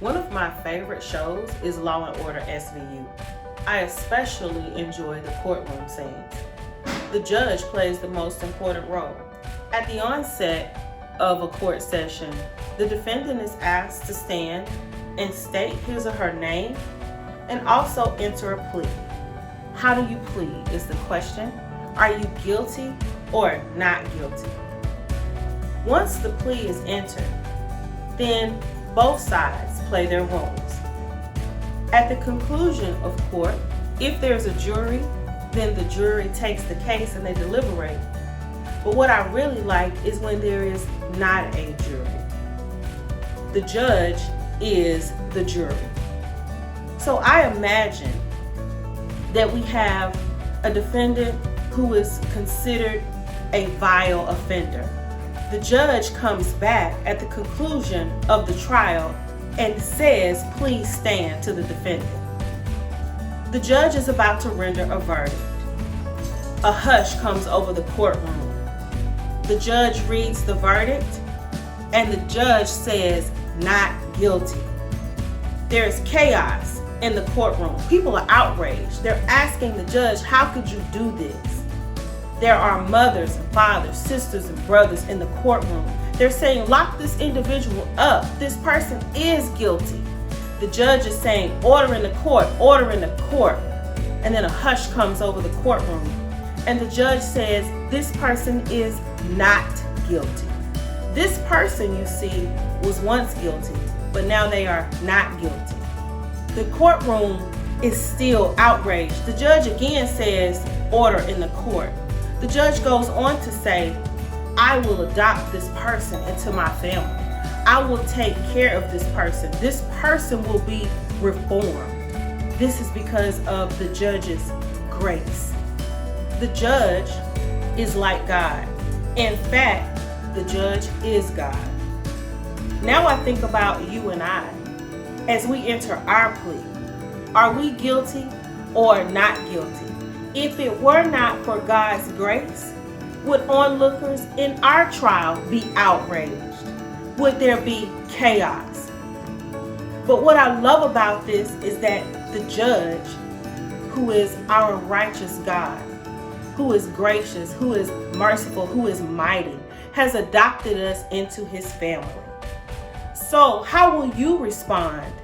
One of my favorite shows is Law & Order SVU. I especially enjoy the courtroom scenes. The judge plays the most important role. At the onset of a court session, the defendant is asked to stand and state his or her name and also enter a plea. How do you plead is the question. Are you guilty or not guilty? Once the plea is entered, then both sides play their roles. At the conclusion of court, if there's a jury, then the jury takes the case and they deliberate. But what I really like is when there is not a jury. The judge is the jury. So I imagine that we have a defendant who is considered a vile offender. The judge comes back at the conclusion of the trial and says, "Please stand," to the defendant. The judge is about to render a verdict. A hush comes over the courtroom. The judge reads the verdict and the judge says, "Not guilty." There's chaos in the courtroom. People are outraged. They're asking the judge, "How could you do this?" There are mothers and fathers, sisters and brothers in the courtroom. They're saying, "Lock this individual up. This person is guilty." The judge is saying, "Order in the court, order in the court." And then a hush comes over the courtroom. And the judge says, "This person is not guilty." This person, you see, was once guilty, but now they are not guilty. The courtroom is still outraged. The judge again says, "Order in the court." The judge goes on to say, "I will adopt this person into my family. I will take care of this person. This person will be reformed." This is because of the judge's grace. The judge is like God. In fact, the judge is God. Now I think about you and I as we enter our plea. Are we guilty or not guilty? If it were not for God's grace, would onlookers in our trial be outraged? Would there be chaos? But what I love about this is that the judge, who is our righteous God, who is gracious, who is merciful, who is mighty, has adopted us into his family. So how will you respond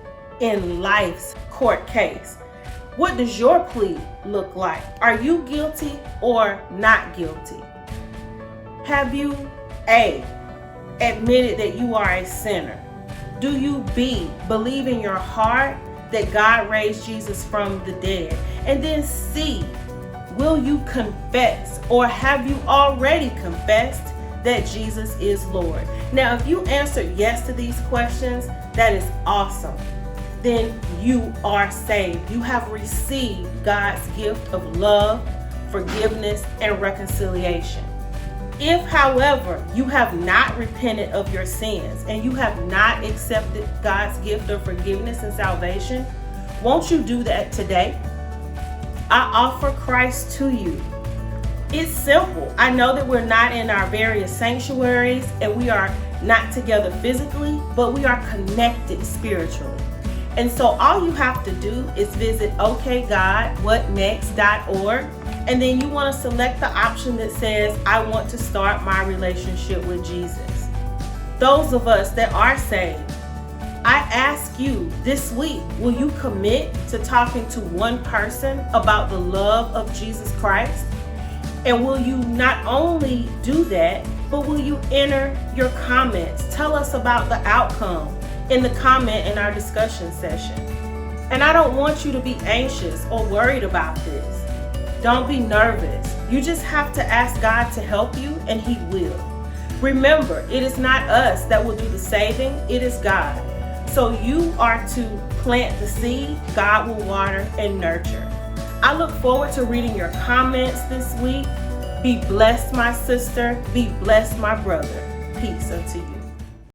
in life's court case? What does your plea look like? Are you guilty or not guilty? Have you A, admitted that you are a sinner? Do you B, believe in your heart that God raised Jesus from the dead? And then C, will you confess, or have you already confessed that Jesus is Lord? Now, if you answered yes to these questions, that is awesome. Then you are saved. You have received God's gift of love, forgiveness, and reconciliation. If, however, you have not repented of your sins and you have not accepted God's gift of forgiveness and salvation, won't you do that today? I offer Christ to you. It's simple. I know that we're not in our various sanctuaries and we are not together physically, but we are connected spiritually. And so all you have to do is visit okgodwhatnext.org, and then you want to select the option that says, "I want to start my relationship with Jesus." Those of us that are saved, I ask you this week, will you commit to talking to one person about the love of Jesus Christ? And will you not only do that, but will you enter your comments? Tell us about the outcome in the comment in our discussion session. And I don't want you to be anxious or worried about this. Don't be nervous. You just have to ask God to help you, and he will. Remember, it is not us that will do the saving, it is God. So you are to plant the seed, God will water and nurture. I look forward to reading your comments this week. Be blessed, my sister. Be blessed, my brother. Peace unto you.